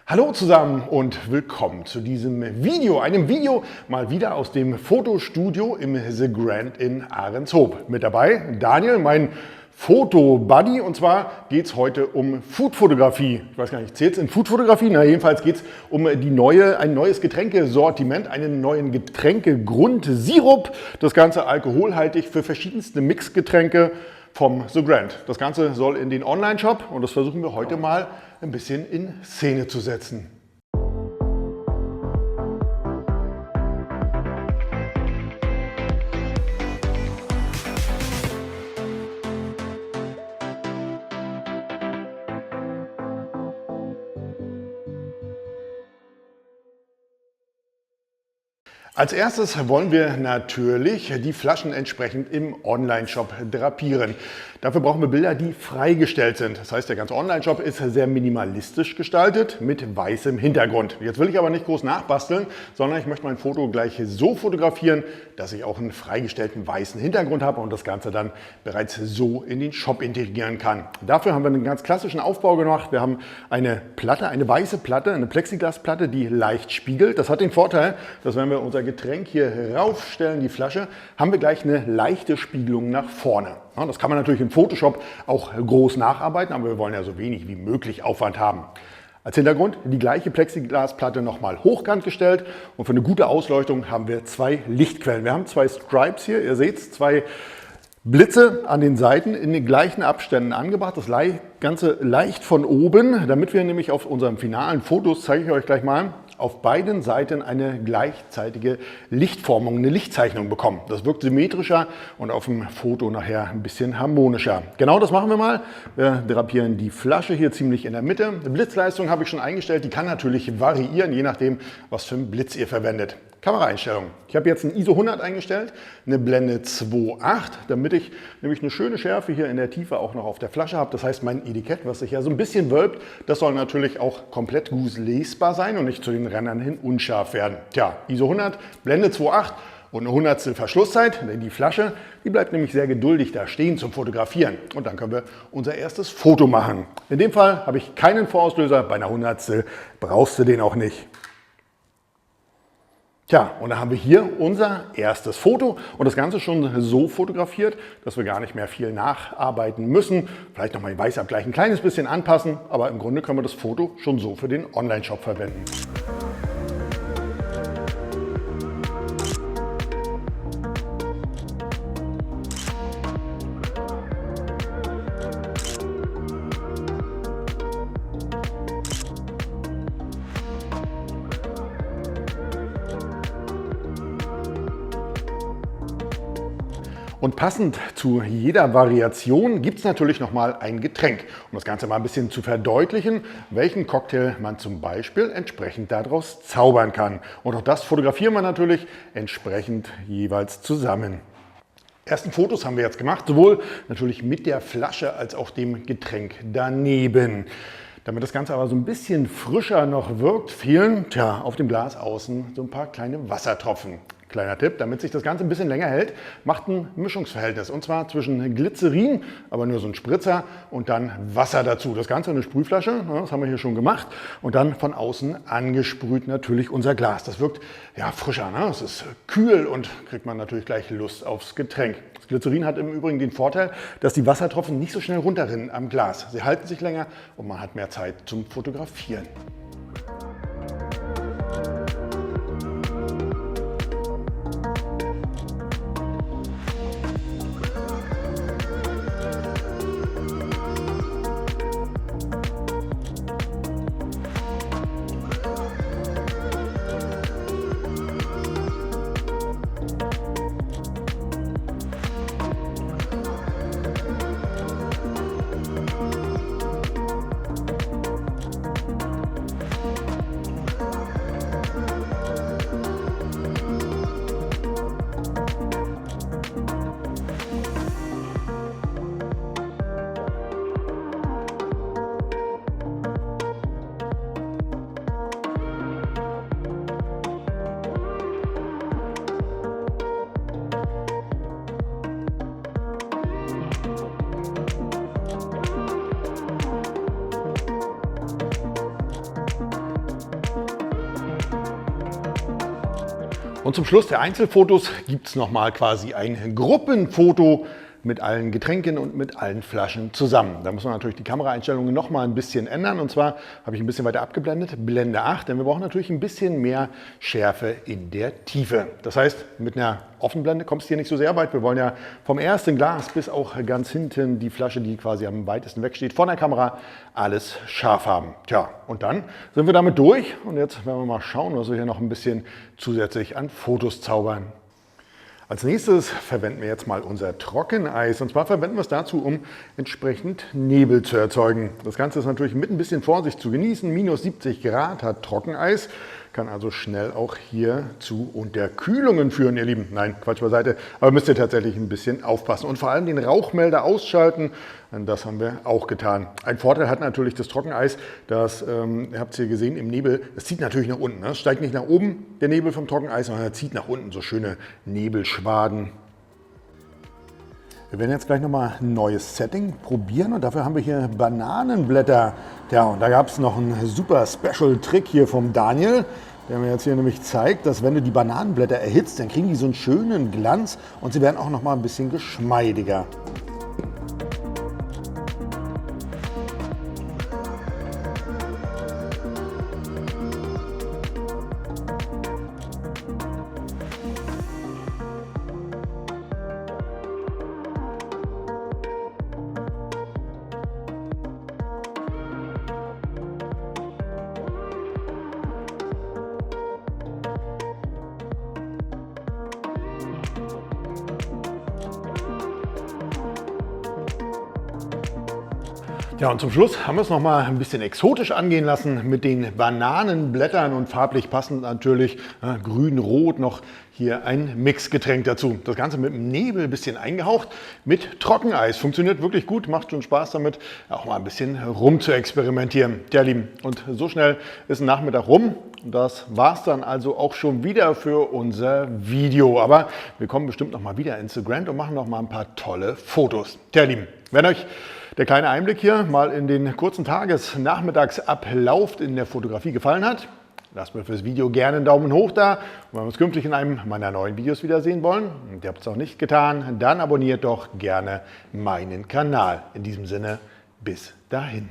Hallo zusammen und willkommen zu diesem Video. Einem Video mal wieder aus dem Fotostudio im The Grand in Ahrenshoop. Mit dabei Daniel, mein Foto-Buddy, und zwar geht es heute um Foodfotografie. Ich weiß gar nicht, zählt es in Foodfotografie? Na, jedenfalls geht es um ein neues Getränkesortiment, einen neuen Getränkegrundsirup. Das Ganze alkoholhaltig für verschiedenste Mixgetränke vom The Grand. Das Ganze soll in den Online-Shop und das versuchen wir heute mal ein bisschen in Szene zu setzen. Als erstes wollen wir natürlich die Flaschen entsprechend im Online-Shop drapieren. Dafür brauchen wir Bilder, die freigestellt sind. Das heißt, der ganze Online-Shop ist sehr minimalistisch gestaltet mit weißem Hintergrund. Jetzt will ich aber nicht groß nachbasteln, sondern ich möchte mein Foto gleich so fotografieren, dass ich auch einen freigestellten weißen Hintergrund habe und das Ganze dann bereits so in den Shop integrieren kann. Dafür haben wir einen ganz klassischen Aufbau gemacht. Wir haben eine Platte, eine weiße Platte, eine Plexiglasplatte, die leicht spiegelt. Das hat den Vorteil, dass wenn wir unser Getränk hier raufstellen, die Flasche, haben wir gleich eine leichte Spiegelung nach vorne. Ja, das kann man natürlich im Photoshop auch groß nacharbeiten, aber wir wollen ja so wenig wie möglich Aufwand haben. Als Hintergrund die gleiche Plexiglasplatte nochmal hochkant gestellt und für eine gute Ausleuchtung haben wir zwei Lichtquellen. Wir haben zwei Stripes hier, ihr seht es, zwei Blitze an den Seiten in den gleichen Abständen angebracht. Das Ganze leicht von oben, damit wir nämlich auf unserem finalen Fotos, zeige ich euch gleich mal, auf beiden Seiten eine gleichzeitige Lichtformung, eine Lichtzeichnung bekommen. Das wirkt symmetrischer und auf dem Foto nachher ein bisschen harmonischer. Genau das machen wir mal. Wir drapieren die Flasche hier ziemlich in der Mitte. Die Blitzleistung habe ich schon eingestellt. Die kann natürlich variieren, je nachdem, was für einen Blitz ihr verwendet. Kameraeinstellung. Ich habe jetzt ein ISO 100 eingestellt, eine Blende 2.8, damit ich nämlich eine schöne Schärfe hier in der Tiefe auch noch auf der Flasche habe. Das heißt, mein Etikett, was sich ja so ein bisschen wölbt, das soll natürlich auch komplett gut lesbar sein und nicht zu den Rändern hin unscharf werden. Tja, ISO 100, Blende 2.8 und eine Hundertstel Verschlusszeit, denn die Flasche, die bleibt nämlich sehr geduldig da stehen zum Fotografieren. Und dann können wir unser erstes Foto machen. In dem Fall habe ich keinen Vorauslöser, bei einer Hundertstel brauchst du den auch nicht. Tja, und da haben wir hier unser erstes Foto und das Ganze schon so fotografiert, dass wir gar nicht mehr viel nacharbeiten müssen. Vielleicht nochmal den Weißabgleich ein kleines bisschen anpassen, aber im Grunde können wir das Foto schon so für den Online-Shop verwenden. Und passend zu jeder Variation gibt es natürlich nochmal ein Getränk, um das Ganze mal ein bisschen zu verdeutlichen, welchen Cocktail man zum Beispiel entsprechend daraus zaubern kann. Und auch das fotografieren wir natürlich entsprechend jeweils zusammen. Ersten Fotos haben wir jetzt gemacht, sowohl natürlich mit der Flasche als auch dem Getränk daneben. Damit das Ganze aber so ein bisschen frischer noch wirkt, fehlen auf dem Glas außen so ein paar kleine Wassertropfen. Kleiner Tipp, damit sich das Ganze ein bisschen länger hält, macht ein Mischungsverhältnis. Und zwar zwischen Glycerin, aber nur so ein Spritzer, und dann Wasser dazu. Das Ganze in eine Sprühflasche, das haben wir hier schon gemacht. Und dann von außen angesprüht natürlich unser Glas. Das wirkt ja frischer, ne? Es ist kühl und kriegt man natürlich gleich Lust aufs Getränk. Das Glycerin hat im Übrigen den Vorteil, dass die Wassertropfen nicht so schnell runterrinnen am Glas. Sie halten sich länger und man hat mehr Zeit zum Fotografieren. Und zum Schluss der Einzelfotos gibt es nochmal quasi ein Gruppenfoto mit allen Getränken und mit allen Flaschen zusammen. Da muss man natürlich die Kameraeinstellungen noch mal ein bisschen ändern. Und zwar habe ich ein bisschen weiter abgeblendet, Blende 8, denn wir brauchen natürlich ein bisschen mehr Schärfe in der Tiefe. Das heißt, mit einer Offenblende kommst du hier nicht so sehr weit. Wir wollen ja vom ersten Glas bis auch ganz hinten die Flasche, die quasi am weitesten weg steht, von der Kamera alles scharf haben. Tja, und dann sind wir damit durch. Und jetzt werden wir mal schauen, was wir hier noch ein bisschen zusätzlich an Fotos zaubern. Als nächstes verwenden wir jetzt mal unser Trockeneis. Und zwar verwenden wir es dazu, um entsprechend Nebel zu erzeugen. Das Ganze ist natürlich mit ein bisschen Vorsicht zu genießen. Minus 70 Grad hat Trockeneis. Kann also schnell auch hier zu Unterkühlungen führen, ihr Lieben. Nein, Quatsch beiseite. Aber müsst ihr tatsächlich ein bisschen aufpassen. Und vor allem den Rauchmelder ausschalten. Das haben wir auch getan. Ein Vorteil hat natürlich das Trockeneis, das, ihr habt es hier gesehen, im Nebel, es zieht natürlich nach unten. Es steigt nicht nach oben, der Nebel vom Trockeneis, sondern er zieht nach unten so schöne Nebelschwaden. Wir werden jetzt gleich nochmal ein neues Setting probieren und dafür haben wir hier Bananenblätter. Ja, und da gab es noch einen super Special-Trick hier vom Daniel, der mir jetzt hier nämlich zeigt, dass wenn du die Bananenblätter erhitzt, dann kriegen die so einen schönen Glanz und sie werden auch nochmal ein bisschen geschmeidiger. Ja, und zum Schluss haben wir es noch mal ein bisschen exotisch angehen lassen mit den Bananenblättern und farblich passend natürlich grün-rot noch hier ein Mixgetränk dazu. Das Ganze mit dem Nebel ein bisschen eingehaucht mit Trockeneis. Funktioniert wirklich gut, macht schon Spaß damit, auch mal ein bisschen rum zu experimentieren. Ja, Lieben, und so schnell ist ein Nachmittag rum. Das war es dann also auch schon wieder für unser Video. Aber wir kommen bestimmt noch mal wieder ins Instagram und machen noch mal ein paar tolle Fotos. Ja, Lieben, wenn euch der kleine Einblick hier mal in den kurzen Tages-Nachmittagsablauf in der Fotografie gefallen hat, lasst mir fürs Video gerne einen Daumen hoch da. Und wenn wir uns künftig in einem meiner neuen Videos wiedersehen wollen und ihr habt es noch nicht getan, dann abonniert doch gerne meinen Kanal. In diesem Sinne, bis dahin.